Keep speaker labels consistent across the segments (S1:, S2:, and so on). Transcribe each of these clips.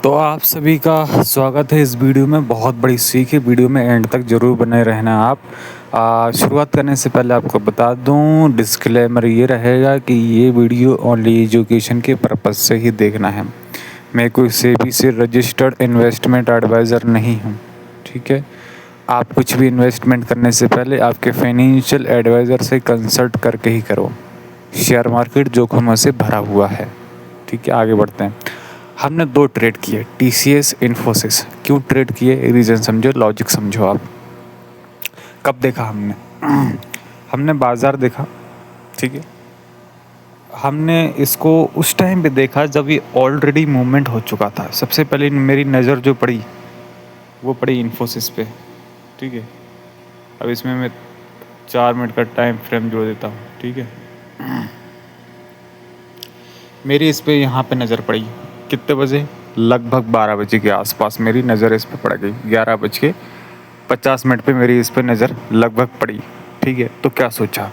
S1: तो आप सभी का स्वागत है इस वीडियो में। बहुत बड़ी सीख है, वीडियो में एंड तक ज़रूर बने रहना आप। शुरुआत करने से पहले आपको बता दूं, डिस्क्लेमर ये रहेगा कि ये वीडियो ओनली एजुकेशन के पर्पज़ से ही देखना है। मैं कोई सेबी से रजिस्टर्ड इन्वेस्टमेंट एडवाइज़र नहीं हूँ, ठीक है। आप कुछ भी इन्वेस्टमेंट करने से पहले आपके फाइनेंशियल एडवाइज़र से कंसल्ट करके ही करो। शेयर मार्केट जोखिमों से भरा हुआ है, ठीक है। आगे बढ़ते हैं। हमने 2 ट्रेड किए, टीसीएस, इन्फोसिस। क्यों ट्रेड किए, रीज़न समझो, लॉजिक समझो आप। कब देखा हमने? हमने बाज़ार देखा, ठीक है। हमने इसको उस टाइम पे देखा जब ये ऑलरेडी मूवमेंट हो चुका था। सबसे पहले मेरी नज़र जो पड़ी वो पड़ी इन्फोसिस पे, ठीक है। अब इसमें मैं 4 मिनट का टाइम फ्रेम जोड़ देता हूँ, ठीक है। मेरी इस पे यहाँ पे नज़र पड़ी कितने बजे? लगभग 12 बजे के आसपास मेरी नज़र इस पे पड़ गई। 11:50 पे मेरी इस पे नज़र लगभग पड़ी, ठीक है। तो क्या सोचा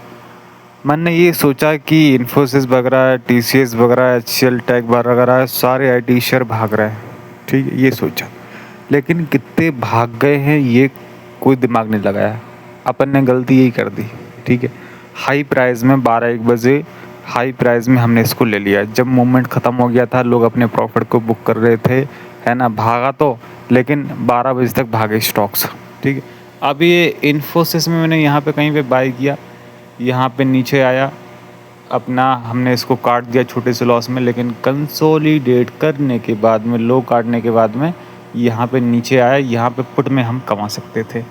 S1: मैंने? ये सोचा कि इन्फोसिस वगैरह, टीसीएस वगैरह, एचसीएल टेक वगैरह सारे आईटी शेयर भाग रहे हैं, ठीक है, ये सोचा। लेकिन कितने भाग गए हैं ये कोई दिमाग नहीं लगाया। अपन ने गलती यही कर दी, ठीक है। हाई प्राइस में 12-1 बजे हाई प्राइस में हमने इसको ले लिया। जब मूवमेंट ख़त्म हो गया था, लोग अपने प्रॉफिट को बुक कर रहे थे, है ना। भागा तो, लेकिन 12 बजे तक भागे स्टॉक्स, ठीक है। अब ये इन्फोसिस में मैंने यहाँ पे कहीं पे बाई किया, यहाँ पे नीचे आया अपना, हमने इसको काट दिया छोटे से लॉस में। लेकिन कंसोलिडेट करने के बाद में, लो काटने के बाद में यहाँ पे नीचे आया, यहाँ पे पुट में हम कमा सकते थे।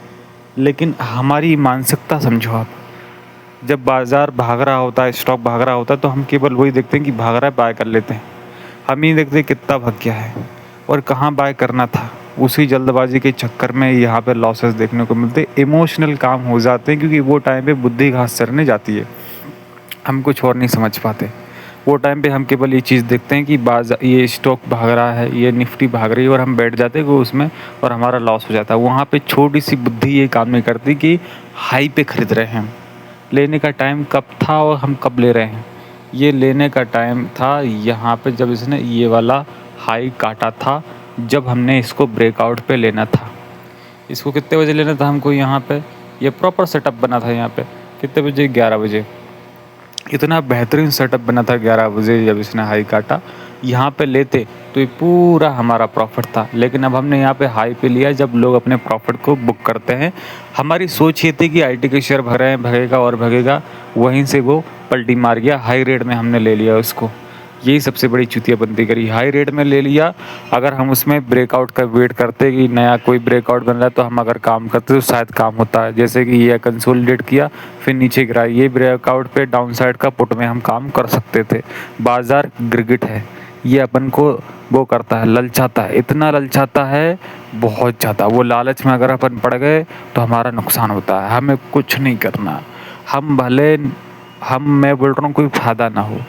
S1: लेकिन हमारी मानसिकता समझो आप, जब बाज़ार भाग रहा होता है, स्टॉक भाग रहा होता है, तो हम केवल वही देखते हैं कि भाग रहा है, बाय कर लेते हैं। हम ही देखते हैं कितना भाग गया है और कहाँ बाय करना था। उसी जल्दबाजी के चक्कर में यहाँ पे लॉसेस देखने को मिलते, इमोशनल काम हो जाते हैं, क्योंकि वो टाइम पे बुद्धि घास चरने जाती है, हम कुछ और नहीं समझ पाते। वो टाइम पे हम केवल ये चीज़ देखते हैं कि ये स्टॉक भाग रहा है, ये निफ्टी भाग रही है, और हम बैठ जाते हैं उसमें और हमारा लॉस हो जाता है। वहाँ पे छोटी सी बुद्धि ये काम नहीं करती कि हाई पे ख़रीद रहे हैं हम। लेने का टाइम कब था और हम कब ले रहे हैं? ये लेने का टाइम था यहाँ पे जब इसने ये वाला हाई काटा था, जब हमने इसको ब्रेकआउट पे लेना था। इसको कितने बजे लेना था हमको? यहाँ पे ये प्रॉपर सेटअप बना था। यहाँ पे कितने बजे? 11 बजे। इतना बेहतरीन सेटअप बना था 11 बजे जब इसने हाई काटा। यहाँ पे लेते तो ये पूरा हमारा प्रॉफिट था। लेकिन अब हमने यहाँ पे हाई पे लिया जब लोग अपने प्रॉफिट को बुक करते हैं। हमारी सोच ये थी कि आईटी के शेयर भग रहे हैं, भगेगा और भगेगा, वहीं से वो पलटी मार गया। हाई रेट में हमने ले लिया उसको, यही सबसे बड़ी चुतियाबंदी करी। हाई रेट में ले लिया। अगर हम उसमें ब्रेकआउट का वेट करते कि नया कोई ब्रेकआउट बन रहा है, तो हम अगर काम करते तो शायद काम होता है। जैसे कि ये कंसोलिडेट किया, फिर नीचे गिरा, ये ब्रेकआउट पे डाउन साइड का पुट में हम काम कर सकते थे। बाज़ार गिरगिट है, ये अपन को वो करता है, ललचाता है, इतना ललचाता है बहुत ज़्यादा। वो लालच में अगर अपन पड़ गए तो हमारा नुकसान होता है। हमें कुछ नहीं करना। मैं बोल रहा हूँ कोई फ़ायदा ना हो,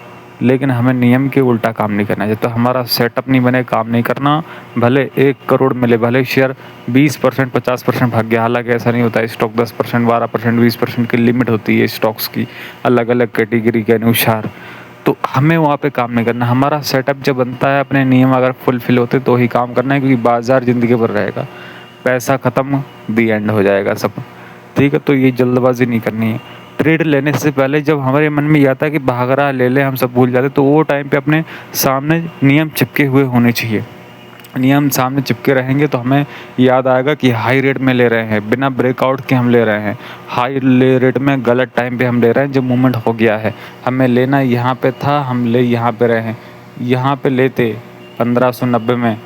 S1: लेकिन हमें नियम के उल्टा काम नहीं करना चाहिए। तो हमारा सेटअप नहीं बने, काम नहीं करना। भले 1 करोड़ मिले, भले शेयर 20%, 50% भाग गया। हालांकि ऐसा नहीं होता है। स्टॉक 10%, 12%, 20% की लिमिट होती है स्टॉक्स की, अलग अलग कैटेगरी के अनुसार। तो हमें वहाँ पे काम नहीं करना। हमारा सेटअप जब बनता है, अपने नियम अगर फुलफिल होते तो ही काम करना है, क्योंकि बाज़ार ज़िंदगी भर रहेगा। पैसा ख़त्म, दी एंड हो जाएगा सब, ठीक है। तो ये जल्दबाजी नहीं करनी है। ट्रेड लेने से पहले जब हमारे मन में ये आता है कि भाग रहा ले ले, हम सब भूल जाते, तो वो टाइम पे अपने सामने नियम चिपके हुए होने चाहिए। नियम सामने चिपके रहेंगे तो हमें याद आएगा कि हाई रेट में ले रहे हैं, बिना ब्रेकआउट के हम ले रहे हैं। हाई रेट में गलत टाइम पे हम ले रहे हैं, जब मूवमेंट हो गया है। हमें लेना यहाँ पे था, हम ले यहाँ पे रहे हैं। यहाँ पे लेते 1590 में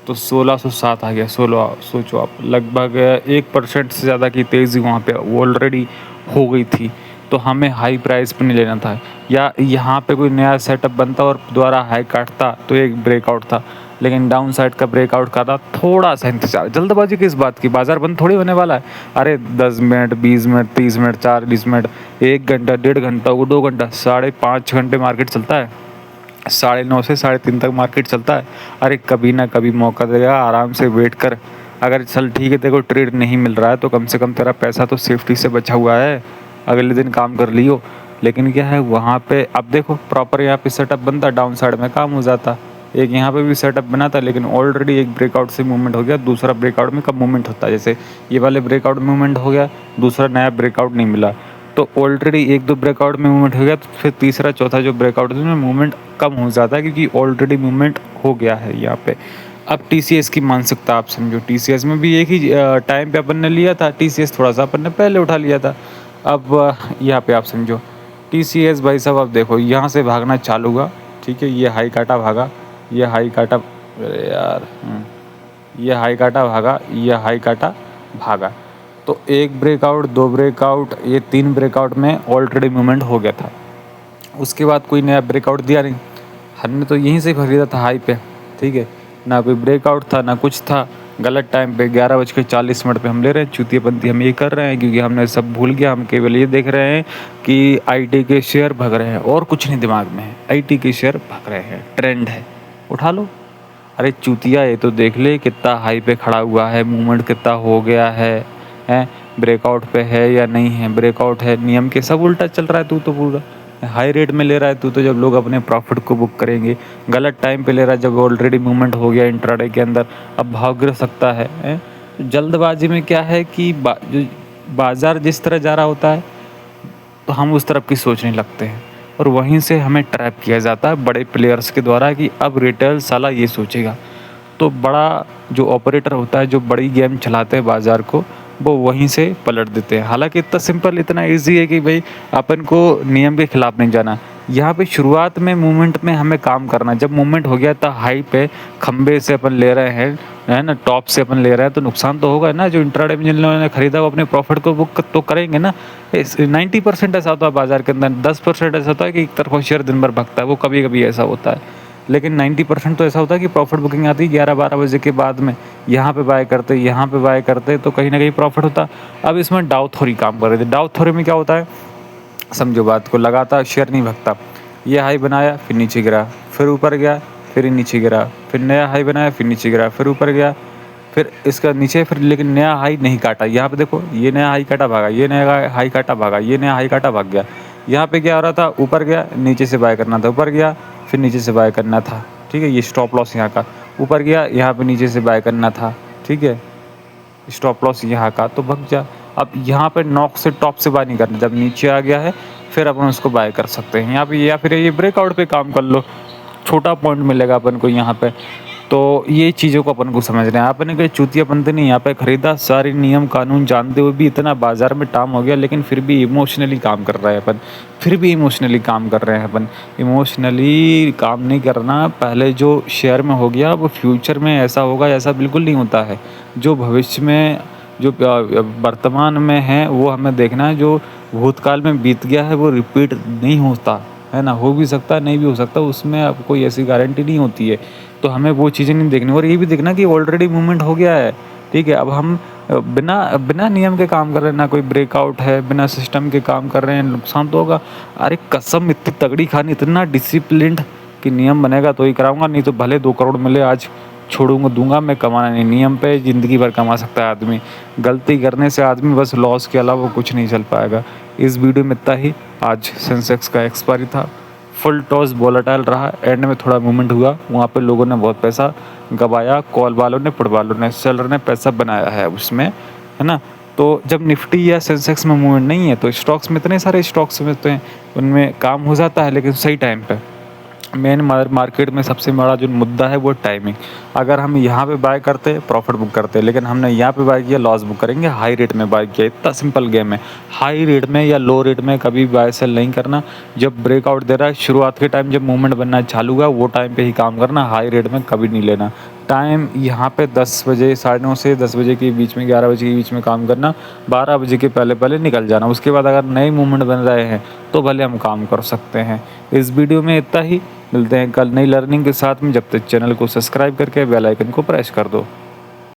S1: तो 1607 आ गया। 16 सोचो आप, लगभग 1% से ज़्यादा की तेज़ी वहाँ पे ऑलरेडी हो गई थी। तो हमें हाई प्राइस पे नहीं लेना था। या यहाँ पे कोई नया सेटअप बनता और दोबारा हाई काटता तो एक ब्रेकआउट था। लेकिन डाउन साइड का ब्रेकआउट का था, थोड़ा सा इंतजार। जल्दबाजी किस बात की? बाज़ार बंद थोड़ी होने वाला है। अरे 10 मिनट, 20 मिनट, 30 मिनट, 40 मिनट, 1 घंटा, 1.5 घंटा, 2 घंटा, 5.5 घंटे मार्केट चलता है। 9:30 से 3:30 तक मार्केट चलता है। अरे कभी ना कभी मौका देगा, आराम से वेट कर। अगर चल ठीक है, तेरे को ट्रेड नहीं मिल रहा है तो कम से कम तेरा पैसा तो सेफ्टी से बचा हुआ है, अगले दिन काम कर लियो। लेकिन क्या है वहाँ पे, अब देखो प्रॉपर यहाँ पे सेटअप बनता, डाउन साइड में काम हो जाता, एक यहाँ पे भी सेटअप बना था, लेकिन ऑलरेडी एक ब्रेकआउट से मूवमेंट हो गया, दूसरा ब्रेकआउट में कब मूवमेंट होता है, जैसे ये वाले ब्रेकआउट में मूवमेंट हो गया, दूसरा नया ब्रेकआउट नहीं मिला, तो ऑलरेडी एक दो ब्रेकआउट में मूवमेंट हो गया, तो फिर तीसरा चौथा जो ब्रेकआउट है उसमें मूवमेंट कम हो जाता है, क्योंकि ऑलरेडी मूवमेंट हो गया है यहाँ पे। अब टीसीएस की मानसिकता आप समझो, टीसीएस में भी एक ही टाइम पे अपन ने लिया था, टीसीएस थोड़ा सा अपन ने पहले उठा लिया था। अब यहाँ पे आप समझो टीसीएस भाई साहब, अब देखो यहाँ से भागना चालू हुआ, ठीक है, ये हाई काटा भागा, ये हाई काटा, अरे यार ये हाई काटा भागा, ये हाई काटा भागा, तो एक ब्रेकआउट, दो ब्रेकआउट, ये तीन ब्रेकआउट में ऑलरेडी मूवमेंट हो गया था। उसके बाद कोई नया ब्रेकआउट दिया नहीं, हमने तो यहीं से खरीदा था हाई पे, ठीक है, ना कोई ब्रेकआउट था ना कुछ था, गलत टाइम पे 11:40 पे हम ले रहे हैं, चूतियापंती हम ये कर रहे हैं, क्योंकि हमने सब भूल गया, हम केवल ये देख रहे हैं कि आईटी के शेयर भाग रहे हैं और कुछ नहीं दिमाग में है, आईटी के शेयर भाग रहे हैं, ट्रेंड है, उठा लो। अरे चूतिया, ये तो देख ले कितना हाई पे खड़ा हुआ है, मूवमेंट कितना हो गया है, ब्रेकआउट पे है या नहीं है, ब्रेकआउट है, नियम के सब उल्टा चल रहा है, तू तो पूरा हाई रेट में ले रहा है तू तो, जब लोग अपने प्रॉफिट को बुक करेंगे, गलत टाइम पे ले रहा है, जब ऑलरेडी मूवमेंट हो गया इंट्राडे के अंदर, अब भाव गिर सकता है। तो जल्दबाजी में क्या है कि जो बाज़ार जिस तरह जा रहा होता है तो हम उस तरफ की सोचने लगते हैं, और वहीं से हमें ट्रैप किया जाता है बड़े प्लेयर्स के द्वारा कि अब रिटेल साला ये सोचेगा, तो बड़ा जो ऑपरेटर होता है, जो बड़ी गेम चलाते हैं बाज़ार को, वो वहीं से पलट देते हैं। हालांकि इतना सिंपल, इतना इजी है कि भाई अपन को नियम के खिलाफ नहीं जाना, यहाँ पे शुरुआत में मूवमेंट में हमें काम करना, जब मूवमेंट हो गया था हाई पे, खंबे से अपन ले रहे हैं, है ना, टॉप से अपन ले रहे हैं, तो नुकसान तो होगा ना, जो इंट्राडे में जिन लोगों ने खरीदा वो अपने प्रॉफिट को बुक तो करेंगे ना। 90% ऐसा होता है बाजार के अंदर, 10% ऐसा होता है कि एक तरफा शेयर दिन भर भागता है, वो कभी कभी ऐसा होता है, लेकिन 90% तो ऐसा होता है कि प्रॉफिट बुकिंग आती है 11-12 बजे के बाद में, यहाँ पे बाय करते, यहाँ पे बाय करते, तो कहीं ना कहीं प्रॉफिट होता। अब इसमें डाउ थ्योरी काम कर रहे थे, डाउ थ्योरी में क्या होता है, समझो बात को, लगातार शेयर नहीं भागता, ये हाई बनाया फिर नीचे गिरा, फिर ऊपर गया फिर नीचे गिरा, फिर नया हाई बनाया फिर नीचे गिरा, फिर ऊपर गया, फिर इसका नीचे, फिर लेकिन नया हाई नहीं काटा। यहाँ पे देखो, ये नया हाई काटा भागा, ये नया हाई काटा भागा, ये नया हाई काटा भाग गया। यहाँ पे क्या हो रहा था, ऊपर गया नीचे से बाय करना था, ऊपर गया फिर नीचे से बाय करना था, ठीक है, ये स्टॉप लॉस यहाँ का, ऊपर गया यहाँ पे नीचे से बाय करना था, ठीक है, स्टॉप लॉस यहाँ का, तो भाग जा। अब यहाँ पे नॉक से टॉप से बाय नहीं करना, जब नीचे आ गया है फिर अपन उसको बाय कर सकते हैं यहाँ पे, या फिर ये ब्रेकआउट पे काम कर लो, छोटा पॉइंट मिलेगा अपन को यहाँ पे। तो ये चीज़ों को अपन को समझना है, आपने कोई चूतियापंती नहीं यहाँ पे खरीदा, सारे नियम कानून जानते हुए भी इतना बाजार में टाइम हो गया, लेकिन फिर भी इमोशनली काम कर रहे हैं अपन, फिर भी इमोशनली काम कर रहे हैं अपन। इमोशनली काम नहीं करना, पहले जो शेयर में हो गया वो फ्यूचर में ऐसा होगा ऐसा बिल्कुल नहीं होता है, जो भविष्य में, जो वर्तमान में है वो हमें देखना है, जो भूतकाल में बीत गया है वो रिपीट नहीं होता है ना, हो भी सकता है नहीं भी हो सकता, उसमें अब कोई ऐसी गारंटी नहीं होती है, तो हमें वो चीज़ें नहीं देखनी, और ये भी देखना कि ऑलरेडी मूवमेंट हो गया है, ठीक है। अब हम बिना नियम के काम कर रहे हैं, ना कोई ब्रेकआउट है, बिना सिस्टम के काम कर रहे हैं, नुकसान तो होगा। अरे कसम इतनी तगड़ी खानी, इतना डिसिप्लिन्ड कि नियम बनेगा तो ही कराऊंगा, नहीं तो भले 2 करोड़ मिले आज छोड़ूंगा, दूंगा मैं, कमाना नहीं। नियम पे ज़िंदगी भर कमा सकता है आदमी, गलती करने से आदमी बस लॉस के अलावा कुछ नहीं चल पाएगा। इस वीडियो में इतना ही। आज सेंसेक्स का एक्सपायरी था, फुल टॉस वोलेटाइल रहा, एंड में थोड़ा मूवमेंट हुआ, वहाँ पे लोगों ने बहुत पैसा गवाया, कॉल वालों ने, पुट वालों ने, सेलर ने पैसा बनाया है उसमें, है ना। तो जब निफ्टी या सेंसेक्स में मूवमेंट नहीं है तो स्टॉक्स में, इतने सारे स्टॉक्स में, तो उनमें काम हो जाता है, लेकिन सही टाइम पे। मेन मार्केट में सबसे बड़ा जो मुद्दा है वो टाइमिंग। अगर हम यहाँ पे बाय करते प्रॉफिट बुक करते, लेकिन हमने यहाँ पे बाय किया लॉस बुक करेंगे, हाई रेट में बाय किया। इतना सिंपल गेम है। हाई रेट में या लो रेट में कभी बाय सेल नहीं करना। जब ब्रेकआउट दे रहा है शुरुआत के टाइम, जब मूवमेंट बनना चालू हुआ वो टाइम पे ही काम करना, हाई रेट में कभी नहीं लेना। टाइम यहाँ पे 10 बजे, 9:30 से 10 बजे के बीच में, 11 बजे के बीच में काम करना, 12 बजे के पहले पहले निकल जाना। उसके बाद अगर नए मूवमेंट बन रहे हैं तो भले हम काम कर सकते हैं। इस वीडियो में इतना ही, मिलते हैं कल नई लर्निंग के साथ में। जब तक चैनल को सब्सक्राइब करके बेल आइकन को प्रेस कर दो।